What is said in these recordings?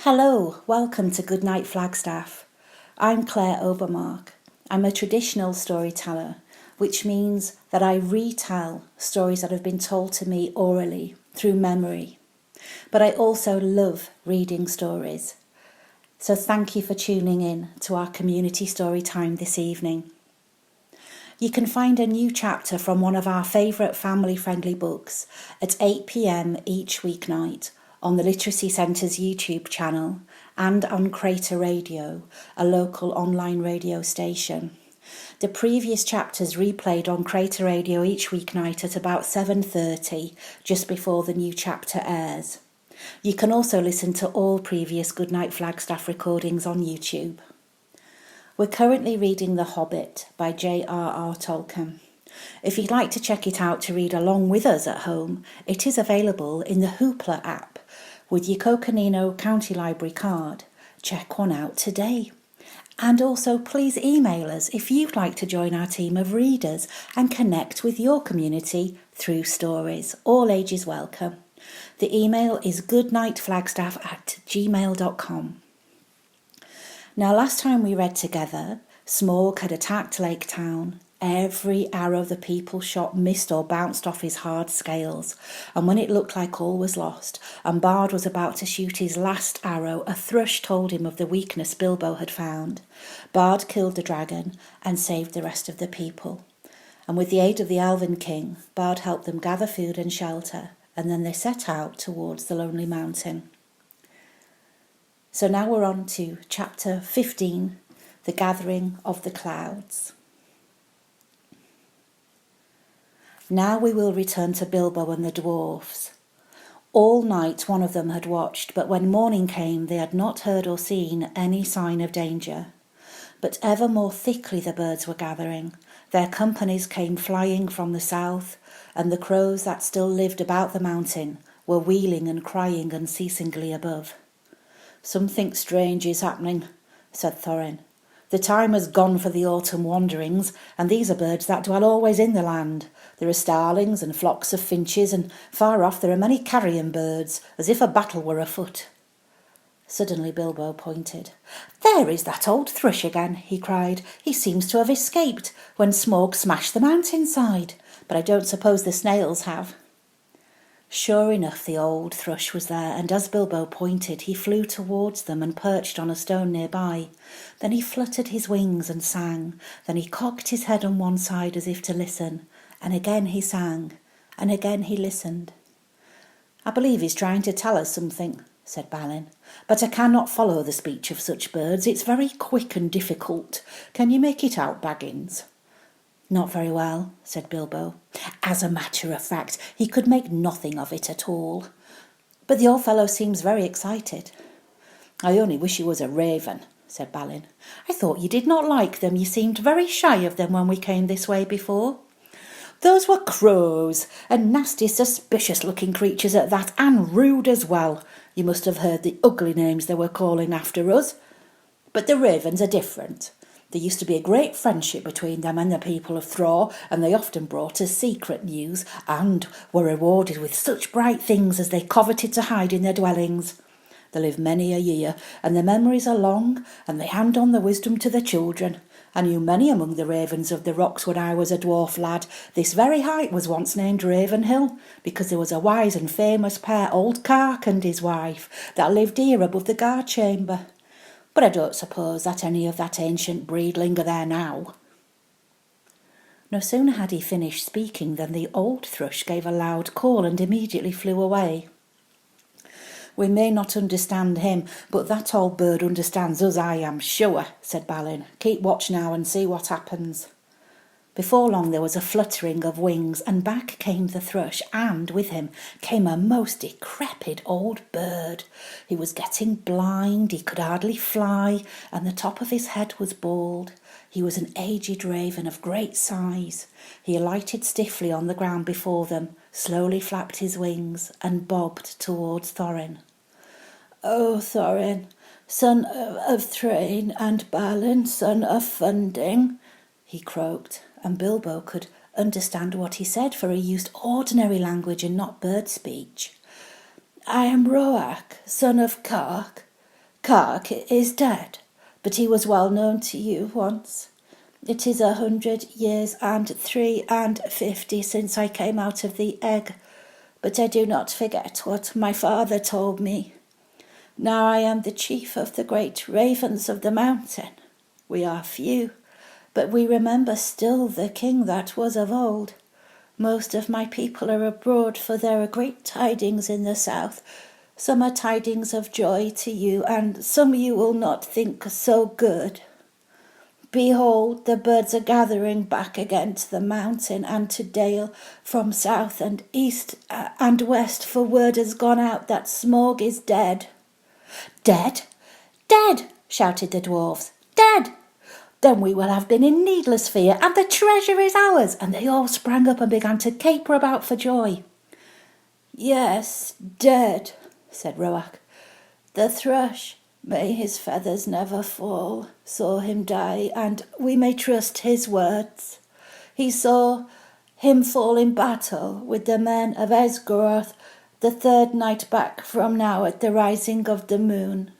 Hello, welcome to Goodnight Flagstaff. I'm Claire Obermarck. I'm a traditional storyteller, which means that I retell stories that have been told to me orally through memory. But I also love reading stories. So thank you for tuning in to our community story time this evening. You can find a new chapter from one of our favourite family-friendly books at 8 p.m. each weeknight on the Literacy Centre's YouTube channel and on Crater Radio, a local online radio station. The previous chapters replayed on Crater Radio each weeknight at about 7:30, just before the new chapter airs. You can also listen to all previous Goodnight Flagstaff recordings on YouTube. We're currently reading The Hobbit by J.R.R. Tolkein. If you'd like to check it out to read along with us at home, it is available in the Hoopla app with your Coconino County Library card. Check one out today. And also please email us if you'd like to join our team of readers and connect with your community through stories. All ages welcome. The email is GoodnightFlagstaff@gmail.com. Now, last time we read together, Smaug had attacked Lake Town. Every arrow the people shot missed or bounced off his hard scales, and when it looked like all was lost, and Bard was about to shoot his last arrow, a thrush told him of the weakness Bilbo had found. Bard killed the dragon and saved the rest of the people. And with the aid of the Elven King, Bard helped them gather food and shelter, and then they set out towards the Lonely Mountain. So now we're on to chapter 15, The Gathering of the Clouds. Now we will return to Bilbo and the dwarfs. All night one of them had watched, but when morning came they had not heard or seen any sign of danger. But ever more thickly the birds were gathering. Their companies came flying from the south, and the crows that still lived about the mountain were wheeling and crying unceasingly above. "Something strange is happening," said Thorin. "The time has gone for the autumn wanderings, and these are birds that dwell always in the land. There are starlings and flocks of finches, and far off there are many carrion birds, as if a battle were afoot." Suddenly Bilbo pointed. "There is that old thrush again," he cried. "He seems to have escaped when Smaug smashed the mountainside, but I don't suppose the snails have." Sure enough, the old thrush was there, and as Bilbo pointed, he flew towards them and perched on a stone nearby. Then he fluttered his wings and sang. Then he cocked his head on one side as if to listen, and again he sang, and again he listened. "I believe he's trying to tell us something," said Balin, "but I cannot follow the speech of such birds. It's very quick and difficult. Can you make it out, Baggins?" "Not very well," said Bilbo. As a matter of fact, he could make nothing of it at all. "But the old fellow seems very excited." "I only wish he was a raven," said Balin. "I thought you did not like them. You seemed very shy of them when we came this way before." "Those were crows, and nasty, suspicious-looking creatures at that, and rude as well. You must have heard the ugly names they were calling after us. But the ravens are different. There used to be a great friendship between them and the people of Thraw, and they often brought us secret news, and were rewarded with such bright things as they coveted to hide in their dwellings. They live many a year, and their memories are long, and they hand on the wisdom to their children. I knew many among the ravens of the rocks when I was a dwarf lad. This very height was once named Ravenhill, because there was a wise and famous pair, old Cark and his wife, that lived here above the guard chamber. But I don't suppose that any of that ancient breed linger there now." No sooner had he finished speaking than the old thrush gave a loud call and immediately flew away. "We may not understand him, but that old bird understands us, I am sure," said Balin. "Keep watch now and see what happens." Before long there was a fluttering of wings, and back came the thrush, and with him came a most decrepit old bird. He was getting blind, he could hardly fly, and the top of his head was bald. He was an aged raven of great size. He alighted stiffly on the ground before them, slowly flapped his wings, and bobbed towards Thorin. "Oh, Thorin, son of Thrain, and Balin, son of Funding," he croaked, and Bilbo could understand what he said, for he used ordinary language and not bird speech. "I am Roark, son of Cark. Cark is dead, but he was well known to you once. It is 100 years and 53 since I came out of the egg, but I do not forget what my father told me. Now I am the chief of the great ravens of the mountain. We are few, but we remember still the king that was of old. Most of my people are abroad, for there are great tidings in the south. Some are tidings of joy to you, and some you will not think so good. Behold, the birds are gathering back again to the mountain and to dale from south and east and west, for word has gone out that Smaug is dead. Dead? Dead! Shouted the dwarfs. Dead! Then we will have been in needless fear, and the treasure is ours. And they all sprang up and began to caper about for joy. Yes, dead, said Roach. The thrush, may his feathers never fall, saw him die, and we may trust his words. He saw him fall in battle with the men of Esgaroth the third night back from now at the rising of the moon.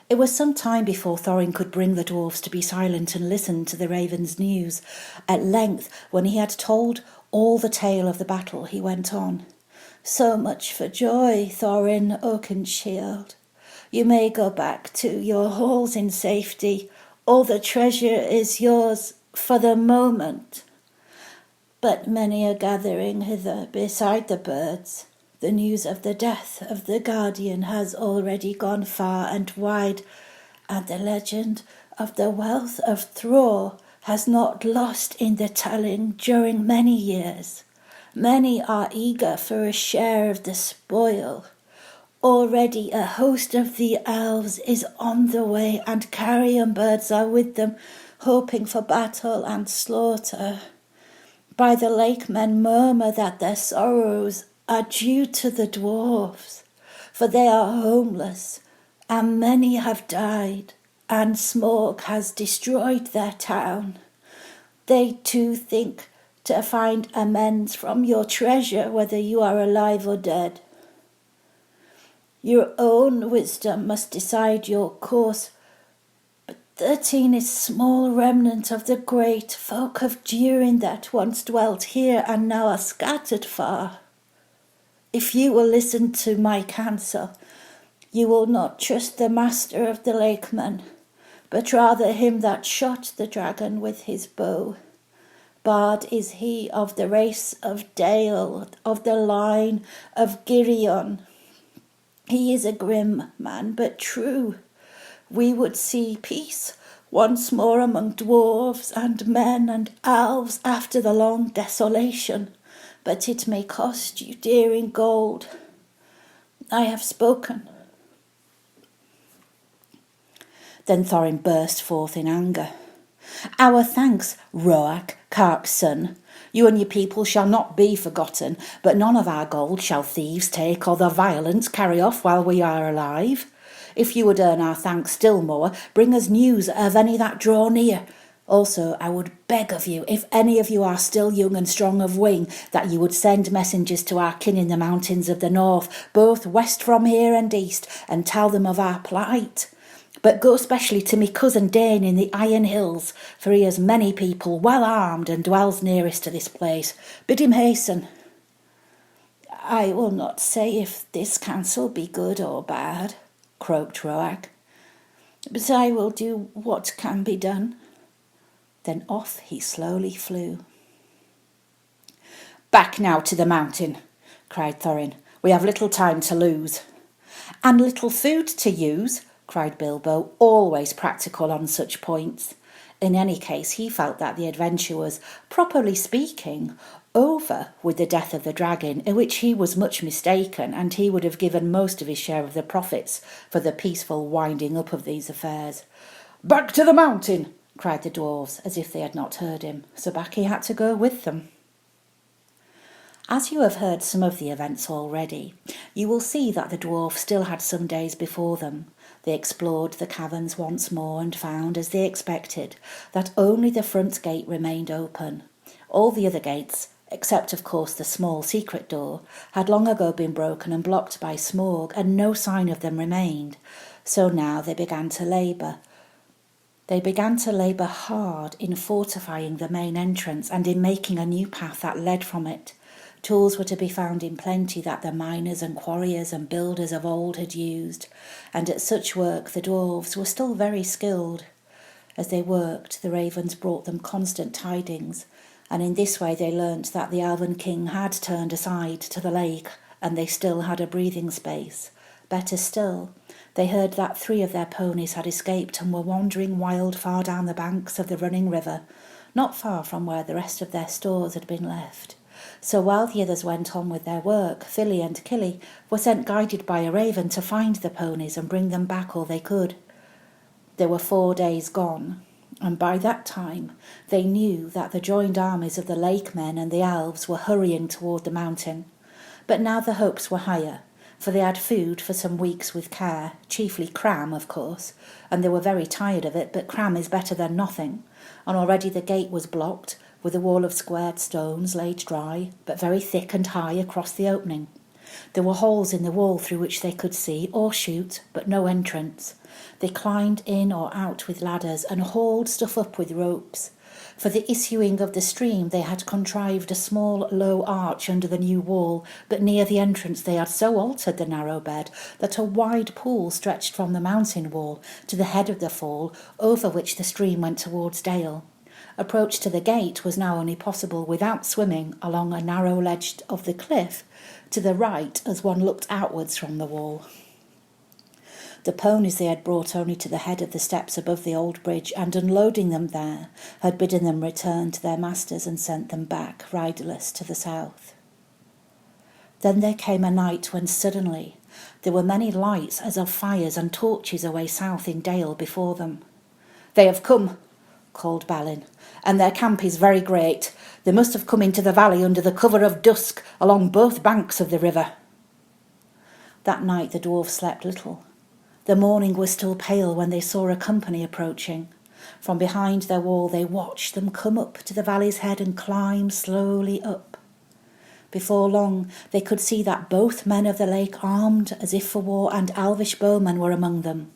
It was some time before Thorin could bring the dwarfs to be silent and listen to the raven's news. At length, when he had told all the tale of the battle, he went on. So much for joy, Thorin Oakenshield. You may go back to your halls in safety. All the treasure is yours for the moment. But many are gathering hither beside the birds. The news of the death of the guardian has already gone far and wide, and the legend of the wealth of Thror has not lost in the telling during many years. Many are eager for a share of the spoil. Already a host of the elves is on the way, and carrion birds are with them, hoping for battle and slaughter. By the lake men murmur that their sorrows are due to the dwarfs, for they are homeless, and many have died, and Smaug has destroyed their town. They too think to find amends from your treasure, whether you are alive or dead. Your own wisdom must decide your course, but 13 is small remnant of the great folk of Durin that once dwelt here and now are scattered far. If you will listen to my counsel, you will not trust the master of the lakemen, but rather him that shot the dragon with his bow. Bard is he of the race of Dale, of the line of Girion. He is a grim man, but true. We would see peace once more among dwarves and men and elves after the long desolation, but it may cost you dear in gold. I have spoken. Then Thorin burst forth in anger. Our thanks, Roach, Cark's son. You and your people shall not be forgotten, but none of our gold shall thieves take or the violence carry off while we are alive. If you would earn our thanks still more, bring us news of any that draw near. Also, I would beg of you, if any of you are still young and strong of wing, that you would send messengers to our kin in the mountains of the north, both west from here and east, and tell them of our plight. But go specially to me cousin Dane in the Iron Hills, for he has many people well armed and dwells nearest to this place. Bid him hasten. I will not say if this counsel be good or bad, croaked Roach, but I will do what can be done. Then off he slowly flew. Back now to the mountain, cried Thorin. We have little time to lose. And little food to use, cried Bilbo, always practical on such points. In any case, he felt that the adventure was, properly speaking, over with the death of the dragon, in which he was much mistaken, and he would have given most of his share of the profits for the peaceful winding up of these affairs. Back to the mountain, cried the dwarves, as if they had not heard him, so back he had to go with them. As you have heard some of the events already, you will see that the dwarfs still had some days before them. They explored the caverns once more and found, as they expected, that only the front gate remained open. All the other gates, except of course the small secret door, had long ago been broken and blocked by smog, and no sign of them remained. So now they began to labour. They began to labour hard in fortifying the main entrance and in making a new path that led from it. Tools were to be found in plenty that the miners and quarriers and builders of old had used, and at such work the dwarves were still very skilled. As they worked, the ravens brought them constant tidings, and in this way they learnt that the Elven King had turned aside to the lake, and they still had a breathing space. Better still, they heard that 3 of their ponies had escaped and were wandering wild far down the banks of the running river, not far from where the rest of their stores had been left. So while the others went on with their work, Philly and Killy were sent guided by a raven to find the ponies and bring them back all they could. They were 4 days gone, and by that time they knew that the joined armies of the lake men and the elves were hurrying toward the mountain. But now the hopes were higher, for they had food for some weeks with care, chiefly cram, of course, and they were very tired of it, but cram is better than nothing, and already the gate was blocked, with a wall of squared stones laid dry, but very thick and high across the opening. There were holes in the wall through which they could see or shoot, but no entrance. They climbed in or out with ladders and hauled stuff up with ropes. For the issuing of the stream they had contrived a small low arch under the new wall, but near the entrance they had so altered the narrow bed that a wide pool stretched from the mountain wall to the head of the fall, over which the stream went towards Dale. Approach to the gate was now only possible without swimming along a narrow ledge of the cliff to the right as one looked outwards from the wall. The ponies they had brought only to the head of the steps above the old bridge, and unloading them there, had bidden them return to their masters and sent them back riderless to the south. Then there came a night when suddenly there were many lights as of fires and torches away south in Dale before them. "They have come," called Balin, "and their camp is very great. They must have come into the valley under the cover of dusk along both banks of the river." That night the dwarves slept little. The morning was still pale when they saw a company approaching. From behind their wall they watched them come up to the valley's head and climb slowly up. Before long they could see that both men of the lake, armed as if for war, and elvish bowmen were among them.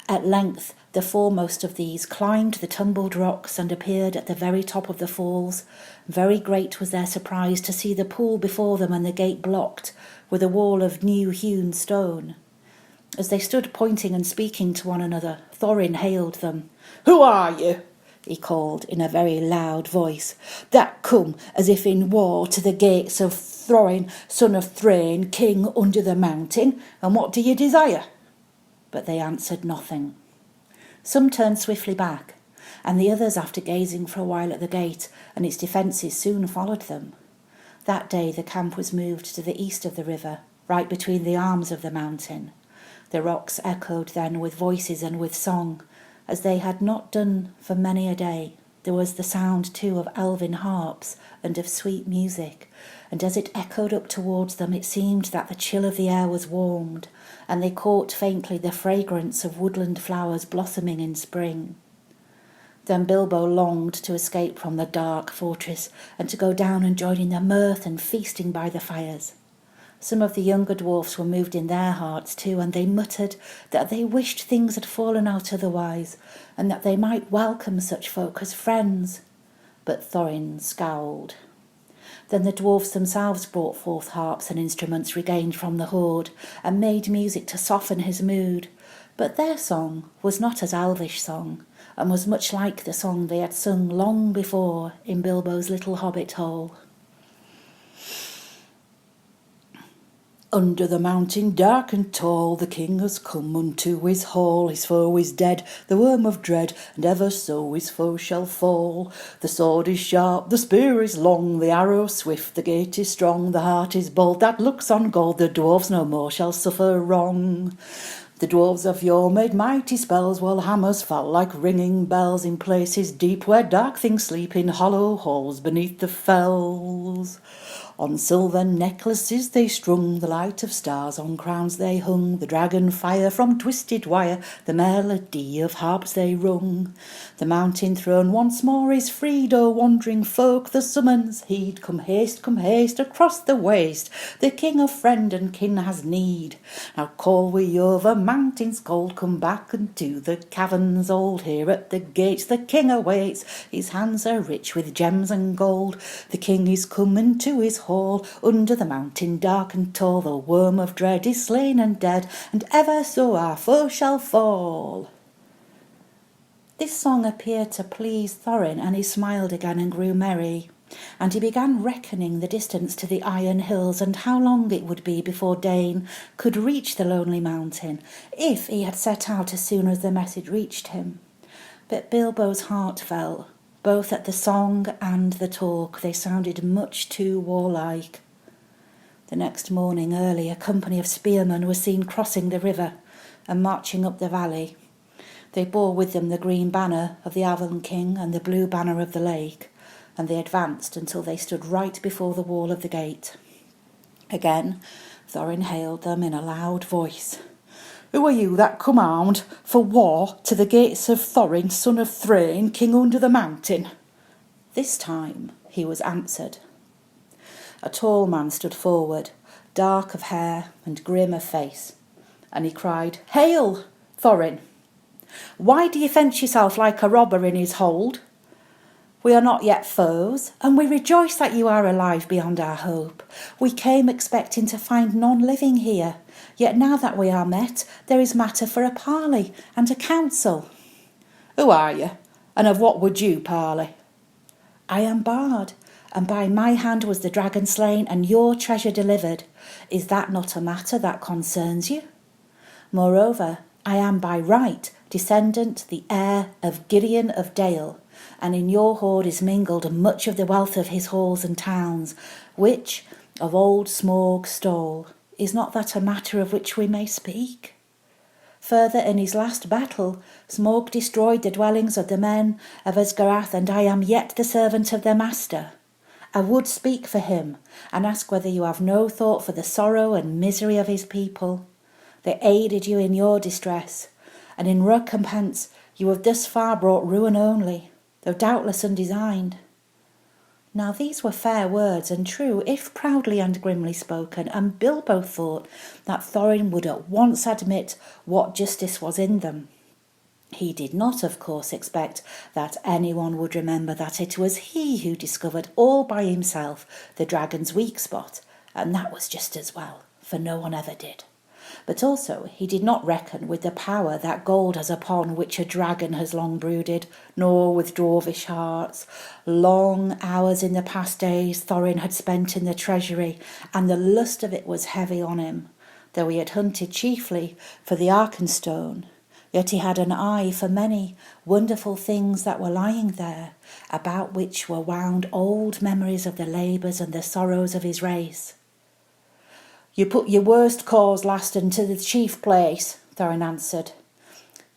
At length the foremost of these climbed the tumbled rocks and appeared at the very top of the falls. Very great was their surprise to see the pool before them and the gate blocked with a wall of new-hewn stone. As they stood pointing and speaking to one another, Thorin hailed them. "Who are you?" he called in a very loud voice, "that come as if in war to the gates of Thorin, son of Thrain, king under the mountain, and what do you desire?" But they answered nothing. Some turned swiftly back, and the others, after gazing for a while at the gate and its defences, soon followed them. That day the camp was moved to the east of the river, right between the arms of the mountain. The rocks echoed then with voices and with song, as they had not done for many a day. There was the sound, too, of elven harps and of sweet music, and as it echoed up towards them it seemed that the chill of the air was warmed, and they caught faintly the fragrance of woodland flowers blossoming in spring. Then Bilbo longed to escape from the dark fortress and to go down and join in the mirth and feasting by the fires. Some of the younger dwarfs were moved in their hearts too, and they muttered that they wished things had fallen out otherwise, and that they might welcome such folk as friends. But Thorin scowled. Then the dwarfs themselves brought forth harps and instruments regained from the hoard, and made music to soften his mood. But their song was not as elvish song, and was much like the song they had sung long before in Bilbo's little hobbit hole. Under the mountain dark and tall, the king has come unto his hall. His foe is dead, the worm of dread, and ever so his foe shall fall. The sword is sharp, the spear is long, the arrow swift, the gate is strong, the heart is bold that looks on gold. The dwarves no more shall suffer wrong. The dwarves of yore made mighty spells, while hammers fell like ringing bells in places deep where dark things sleep, in hollow halls beneath the fells. On silver necklaces they strung, the light of stars on crowns they hung, the dragon fire from twisted wire, the melody of harps they rung. The mountain throne once more is freed, O wandering folk, the summons heed. Come haste, across the waste, the king of friend and kin has need. Now call we over mountains cold, come back unto the caverns old. Here at the gates the king awaits, his hands are rich with gems and gold. The king is coming to his hall, under the mountain dark and tall. The worm of dread is slain and dead, and ever so our foe shall fall. This song appeared to please Thorin, and he smiled again and grew merry. And he began reckoning the distance to the Iron Hills, and how long it would be before Dane could reach the lonely mountain, if he had set out as soon as the message reached him. But Bilbo's heart fell. Both at the song and the talk, they sounded much too warlike. The next morning early, a company of spearmen were seen crossing the river and marching up the valley. They bore with them the green banner of the Elven King and the blue banner of the lake, and they advanced until they stood right before the wall of the gate. Again, Thorin hailed them in a loud voice. "Who are you that come armed for war to the gates of Thorin, son of Thrain, king under the mountain?" This time he was answered. A tall man stood forward, dark of hair and grim of face, and he cried, "Hail, Thorin! Why do you fence yourself like a robber in his hold? We are not yet foes, and we rejoice that you are alive beyond our hope. We came expecting to find none living here, yet now that we are met, there is matter for a parley and a council." "Who are you, and of what would you parley?" "I am Bard, and by my hand was the dragon slain and your treasure delivered. Is that not a matter that concerns you? Moreover, I am by right descendant, the heir of Gideon of Dale, and in your hoard is mingled much of the wealth of his halls and towns, which of old Smaug stole. Is not that a matter of which we may speak? Further, in his last battle, Smaug destroyed the dwellings of the men of Osgarath, and I am yet the servant of their master. I would speak for him, and ask whether you have no thought for the sorrow and misery of his people. They aided you in your distress, and in recompense you have thus far brought ruin only, though doubtless undesigned." Now these were fair words and true, if proudly and grimly spoken, and Bilbo thought that Thorin would at once admit what justice was in them. He did not, of course, expect that anyone would remember that it was he who discovered all by himself the dragon's weak spot, and that was just as well, for no one ever did. But also he did not reckon with the power that gold has upon which a dragon has long brooded, nor with dwarvish hearts. Long hours in the past days Thorin had spent in the treasury, and the lust of it was heavy on him, though he had hunted chiefly for the Arkenstone. Yet he had an eye for many wonderful things that were lying there, about which were wound old memories of the labours and the sorrows of his race. "You put your worst cause last and to the chief place," Thorin answered.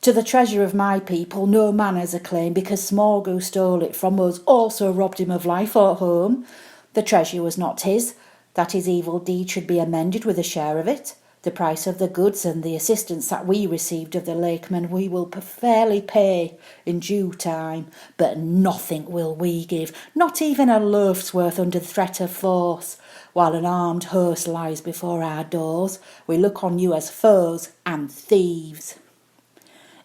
"To the treasure of my people no man has a claim, because Smaug, who stole it from us, also robbed him of life or home. The treasure was not his, that his evil deed should be amended with a share of it. The price of the goods and the assistance that we received of the lakemen we will fairly pay in due time, but nothing will we give, not even a loaf's worth under threat of force. While an armed host lies before our doors, we look on you as foes and thieves.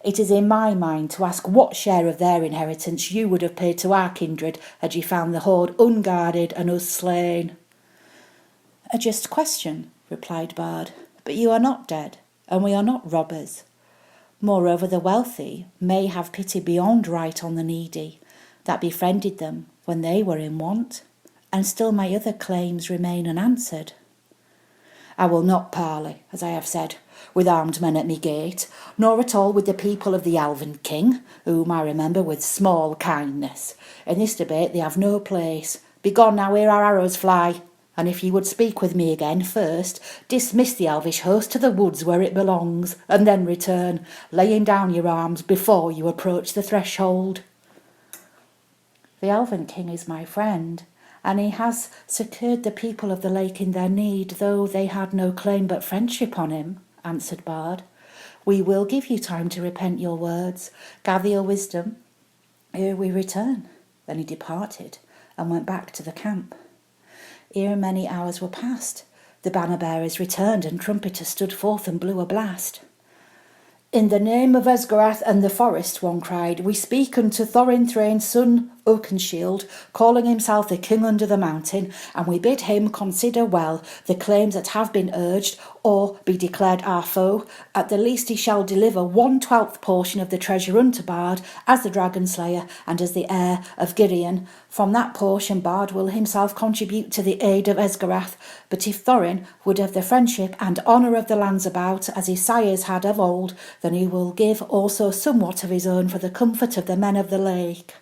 It is in my mind to ask what share of their inheritance you would have paid to our kindred had you found the hoard unguarded and us slain." "A just question," replied Bard, "but you are not dead, and we are not robbers. Moreover, the wealthy may have pity beyond right on the needy, that befriended them when they were in want, and still my other claims remain unanswered. I will not parley, as I have said, with armed men at me gate, nor at all with the people of the Elven King, whom I remember with small kindness. In this debate they have no place. Begone now ere our arrows fly, and if ye would speak with me again, first dismiss the elvish host to the woods where it belongs, and then return, laying down your arms before you approach the threshold." "The Elven King is my friend, and he has secured the people of the lake in their need, though they had no claim but friendship on him, answered Bard. We will give you time to repent your words, gather your wisdom, ere we return. Then he departed and went back to the camp. Ere many hours were past, the banner-bearers returned, and trumpeters stood forth and blew a blast. In the name of Esgarath and the forest, one cried, we speak unto Thorin Thrain's son Oakenshield, calling himself the king under the mountain, and we bid him consider well the claims that have been urged, or be declared our foe. At the least he shall deliver 1/12 portion of the treasure unto Bard, as the dragon slayer, and as the heir of Girion. From that portion Bard will himself contribute to the aid of Esgarath, but if Thorin would have the friendship and honour of the lands about, as his sires had of old, then he will give also somewhat of his own for the comfort of the men of the lake.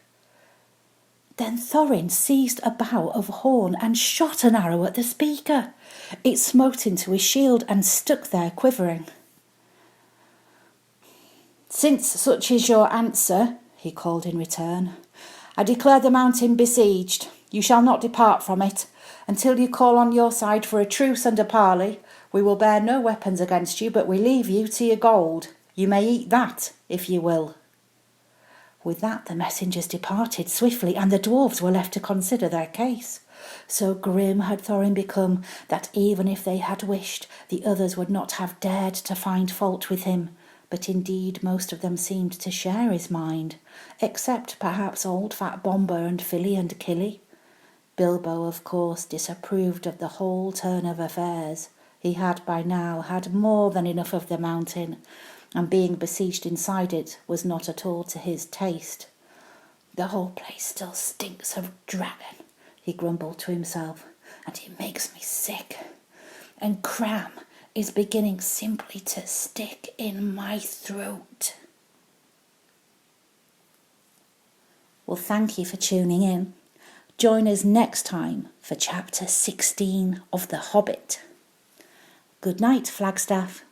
Then Thorin seized a bough of horn and shot an arrow at the speaker. It smote into his shield and stuck there quivering. Since such is your answer, he called in return, I declare the mountain besieged. You shall not depart from it. Until you call on your side for a truce and a parley, we will bear no weapons against you, but we leave you to your gold. You may eat that, if you will. With that the messengers departed swiftly, and the dwarves were left to consider their case. So grim had Thorin become that even if they had wished, the others would not have dared to find fault with him. But indeed most of them seemed to share his mind, except perhaps old fat Bomber and Filly and Killy. Bilbo, of course, disapproved of the whole turn of affairs. He had by now had more than enough of the mountain, and being besieged inside it was not at all to his taste. The whole place still stinks of dragon, he grumbled to himself, and it makes me sick. And Cram is beginning simply to stick in my throat. Well, thank you for tuning in. Join us next time for chapter 16 of The Hobbit. Good night, Flagstaff.